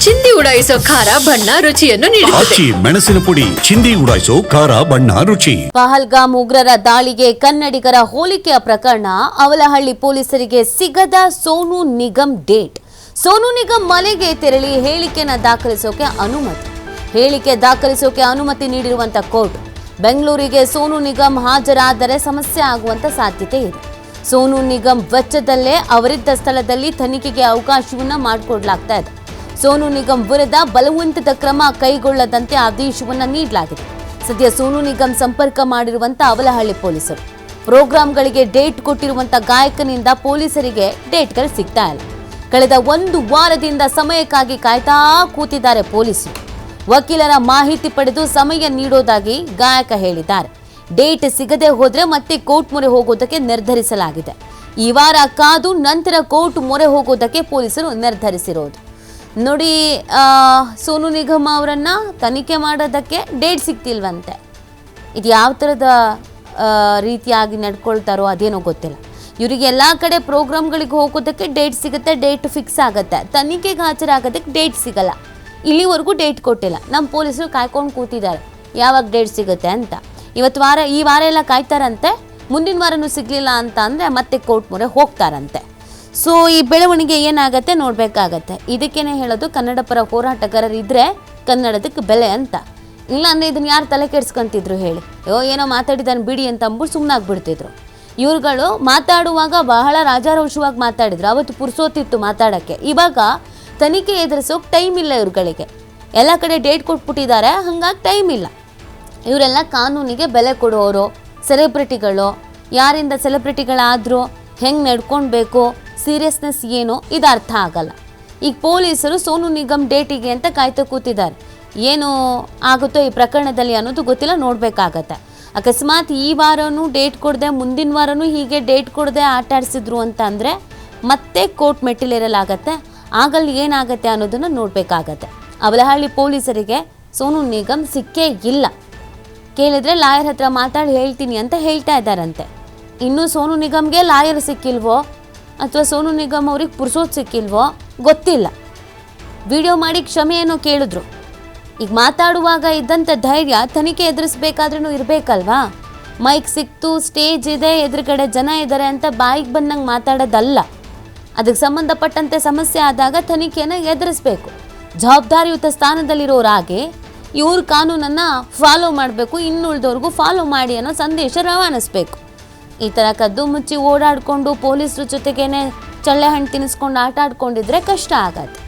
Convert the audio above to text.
ಚಿಂದಿ ಉಡಾಯಿಸೋ ಖಾರ ಬಣ್ಣ ರುಚಿಯನ್ನು ನೀಡುತ್ತದೆ. ಮೆಣಸಿನ ಪುಡಿ ಚಿಂದಿ ಉಡಾಯಿಸೋ ಖಾರ ಬಣ್ಣ ರುಚಿ. ಪಹಲ್ಗಾಮ್ ಉಗ್ರರ ದಾಳಿಗೆ ಕನ್ನಡಿಗರ ಹೋಲಿಕೆಯ ಪ್ರಕರಣ. ಅವಲಹಳ್ಳಿ ಪೊಲೀಸರಿಗೆ ಸಿಗದ ಸೋನು ನಿಗಮ್ ಡೇಟ್. ಸೋನು ನಿಗಮ್ ಮನೆಗೆ ತೆರಳಿ ಹೇಳಿಕೆಯನ್ನು ದಾಖಲಿಸೋಕೆ ಅನುಮತಿ ನೀಡಿರುವಂತ ಕೋರ್ಟ್. ಬೆಂಗಳೂರಿಗೆ ಸೋನು ನಿಗಮ್ ಹಾಜರಾದರೆ ಸಮಸ್ಯೆ ಆಗುವಂತ ಸಾಧ್ಯತೆ ಇದೆ. ಸೋನು ನಿಗಮ್ ವೆಚ್ಚದಲ್ಲೇ ಅವರಿದ್ದ ಸ್ಥಳದಲ್ಲಿ ತನಿಖೆಗೆ ಅವಕಾಶವನ್ನ ಮಾಡಿಕೊಡಲಾಗ್ತಾ ಇದೆ. ಸೋನು ನಿಗಮ್ ವಿರುದ್ಧ ಬಲವಂತದ ಕ್ರಮ ಕೈಗೊಳ್ಳದಂತೆ ಆದೇಶವನ್ನ ನೀಡಲಾಗಿದೆ. ಸದ್ಯ ಸೋನು ನಿಗಮ್ ಸಂಪರ್ಕ ಮಾಡಿರುವಂತ ಅವಲಹಳ್ಳಿ ಪೊಲೀಸರು ಪ್ರೋಗ್ರಾಂಗಳಿಗೆ ಡೇಟ್ ಕೊಟ್ಟಿರುವಂತ ಗಾಯಕನಿಂದ ಪೊಲೀಸರಿಗೆ ಡೇಟ್ಗಳು ಸಿಗ್ತಾ ಇಲ್ಲ. ಕಳೆದ 1 ವಾರದಿಂದ ಸಮಯಕ್ಕಾಗಿ ಕಾಯ್ತಾ ಕೂತಿದ್ದಾರೆ ಪೊಲೀಸರು. ವಕೀಲರ ಮಾಹಿತಿ ಪಡೆದು ಸಮಯ ನೀಡೋದಾಗಿ ಗಾಯಕ ಹೇಳಿದ್ದಾರೆ. ಡೇಟ್ ಸಿಗದೆ ಹೋದ್ರೆ ಮತ್ತೆ ಕೋರ್ಟ್ ಮೊರೆ ಹೋಗೋದಕ್ಕೆ ನಿರ್ಧರಿಸಲಾಗಿದೆ. ಈ ವಾರ ಕಾದು ನಂತರ ಕೋರ್ಟ್ ಮೊರೆ ಹೋಗೋದಕ್ಕೆ ಪೊಲೀಸರು ನಿರ್ಧರಿಸಿರೋದು. ನೋಡಿ, ಸೋನು ನಿಗಮ್ ಅವರನ್ನ ತನಿಖೆ ಮಾಡೋದಕ್ಕೆ ಡೇಟ್ ಸಿಗ್ತಿಲ್ವಂತೆ. ಇದು ಯಾವ ಥರದ ರೀತಿಯಾಗಿ ನಡ್ಕೊಳ್ತಾರೋ ಅದೇನೋ ಗೊತ್ತಿಲ್ಲ. ಇವರಿಗೆ ಎಲ್ಲ ಕಡೆ ಪ್ರೋಗ್ರಾಮ್ಗಳಿಗೆ ಹೋಗೋದಕ್ಕೆ ಡೇಟ್ ಸಿಗುತ್ತೆ, ಡೇಟ್ ಫಿಕ್ಸ್ ಆಗುತ್ತೆ. ತನಿಖೆಗೆ ಹಾಜರಾಗೋದಕ್ಕೆ ಡೇಟ್ ಸಿಗಲ್ಲ. ಇಲ್ಲಿವರೆಗೂ ಡೇಟ್ ಕೊಟ್ಟಿಲ್ಲ. ನಮ್ಮ ಪೊಲೀಸರು ಕಾಯ್ಕೊಂಡು ಕೂತಿದ್ದಾರೆ ಯಾವಾಗ ಡೇಟ್ ಸಿಗುತ್ತೆ ಅಂತ. ಈ ವಾರ ಎಲ್ಲ ಕಾಯ್ತಾರಂತೆ. ಮುಂದಿನ ವಾರನೂ ಸಿಗಲಿಲ್ಲ ಅಂತ ಅಂದರೆ ಮತ್ತೆ ಕೋರ್ಟ್ ಮೊರೆ ಹೋಗ್ತಾರಂತೆ. ಸೊ ಈ ಬೆಳವಣಿಗೆ ಏನಾಗತ್ತೆ ನೋಡಬೇಕಾಗತ್ತೆ. ಇದಕ್ಕೇನೆ ಹೇಳೋದು, ಕನ್ನಡ ಪರ ಹೋರಾಟಗಾರರಿದ್ದರೆ ಕನ್ನಡದಕ್ಕೆ ಬೆಲೆ ಅಂತ. ಇಲ್ಲ ಅಂದರೆ ಇದನ್ನು ಯಾರು ತಲೆ ಕೆಡ್ಸ್ಕೊಂತಿದ್ರು ಹೇಳಿ? ಏನೋ ಮಾತಾಡಿದಾನೆ ಬಿಡಿ ಅಂತ ಅಂದ್ಬಿಟ್ಟು ಸುಮ್ಮನಾಗ್ಬಿಡ್ತಿದ್ರು. ಇವ್ರುಗಳು ಮಾತಾಡುವಾಗ ಬಹಳ ರಾಜಾರೋಷವಾಗಿ ಮಾತಾಡಿದ್ರು. ಅವತ್ತು ಪುರ್ಸೋತಿತ್ತು ಮಾತಾಡೋಕ್ಕೆ. ಇವಾಗ ತನಿಖೆ ಎದುರಿಸೋಕೆ ಟೈಮ್ ಇಲ್ಲ ಇವ್ರುಗಳಿಗೆ. ಎಲ್ಲ ಕಡೆ ಡೇಟ್ ಕೊಟ್ಬಿಟ್ಟಿದ್ದಾರೆ, ಹಾಗಾಗಿ ಟೈಮ್ ಇಲ್ಲ. ಇವರೆಲ್ಲ ಕಾನೂನಿಗೆ ಬೆಲೆ ಕೊಡೋರು, ಸೆಲೆಬ್ರಿಟಿಗಳು. ಯಾರಿಂದ ಸೆಲೆಬ್ರಿಟಿಗಳಾದರೂ ಹೆಂಗೆ ನಡ್ಕೊಳ್ಬೇಕು, ಸೀರಿಯಸ್ನೆಸ್ ಏನು, ಇದು ಅರ್ಥ ಆಗಲ್ಲ. ಈಗ ಪೊಲೀಸರು ಸೋನು ನಿಗಮ್ ಡೇಟಿಗೆ ಅಂತ ಕಾಯ್ತಾ ಕೂತಿದ್ದಾರೆ. ಏನು ಆಗುತ್ತೋ ಈ ಪ್ರಕರಣದಲ್ಲಿ ಅನ್ನೋದು ಗೊತ್ತಿಲ್ಲ, ನೋಡಬೇಕಾಗತ್ತೆ. ಅಕಸ್ಮಾತ್ ಈ ವಾರನೂ ಡೇಟ್ ಕೊಡದೆ ಮುಂದಿನ ವಾರನೂ ಹೀಗೆ ಡೇಟ್ ಕೊಡದೆ ಆಟ ಆಡಿಸಿದ್ರು ಅಂತ ಅಂದರೆ ಮತ್ತೆ ಕೋರ್ಟ್ ಮೆಟ್ಟಿಲೇರಲಾಗತ್ತೆ. ಆಗಲ್ಲಿ ಏನಾಗತ್ತೆ ಅನ್ನೋದನ್ನು ನೋಡಬೇಕಾಗತ್ತೆ. ಅವಲಹಳ್ಳಿ ಪೊಲೀಸರಿಗೆ ಸೋನು ನಿಗಮ್ ಸಿಕ್ಕೇ ಇಲ್ಲ. ಕೇಳಿದರೆ ಲಾಯರ್ ಹತ್ರ ಮಾತಾಡಿ ಹೇಳ್ತೀನಿ ಅಂತ ಹೇಳ್ತಾ ಇದ್ದಾರಂತೆ. ಇನ್ನೂ ಸೋನು ನಿಗಮ್ಗೆ ಲಾಯರ್ ಸಿಕ್ಕಿಲ್ವೋ ಅಥವಾ ಸೋನು ನಿಗಮ್ ಅವ್ರಿಗೆ ಪುರ್ಸೋದು ಸಿಕ್ಕಿಲ್ವೋ ಗೊತ್ತಿಲ್ಲ. ವಿಡಿಯೋ ಮಾಡಿ ಕ್ಷಮೆಯನ್ನು ಕೇಳಿದ್ರು. ಈಗ ಮಾತಾಡುವಾಗ ಇದ್ದಂಥ ಧೈರ್ಯ ತನಿಖೆ ಎದುರಿಸ್ಬೇಕಾದ್ರೂ ಇರಬೇಕಲ್ವಾ? ಮೈಕ್ ಸಿಕ್ತು, ಸ್ಟೇಜ್ ಇದೆ, ಎದುರುಗಡೆ ಜನ ಇದ್ದಾರೆ ಅಂತ ಬಾಯಿಗೆ ಬಂದಂಗೆ ಮಾತಾಡೋದಲ್ಲ. ಅದಕ್ಕೆ ಸಂಬಂಧಪಟ್ಟಂತೆ ಸಮಸ್ಯೆ ಆದಾಗ ತನಿಖೆಯನ್ನು ಎದುರಿಸಬೇಕು. ಜವಾಬ್ದಾರಿಯುತ ಸ್ಥಾನದಲ್ಲಿರೋರಾಗಿ ಇವ್ರ ಕಾನೂನನ್ನು ಫಾಲೋ ಮಾಡಬೇಕು, ಇನ್ನುಳಿದವ್ರಿಗೂ ಫಾಲೋ ಮಾಡಿ ಅನ್ನೋ ಸಂದೇಶ ರವಾನಿಸ್ಬೇಕು. ಈ ಥರ ಕದ್ದು ಮುಚ್ಚಿ ಓಡಾಡಿಕೊಂಡು ಪೊಲೀಸರ ಜೊತೆಗೇನೆ ಚಳ್ಳೆ ಹಣ್ಣು ತಿನ್ನಿಸ್ಕೊಂಡು ಆಟ ಆಡ್ಕೊಂಡಿದ್ರೆ ಕಷ್ಟ ಆಗತ್ತೆ.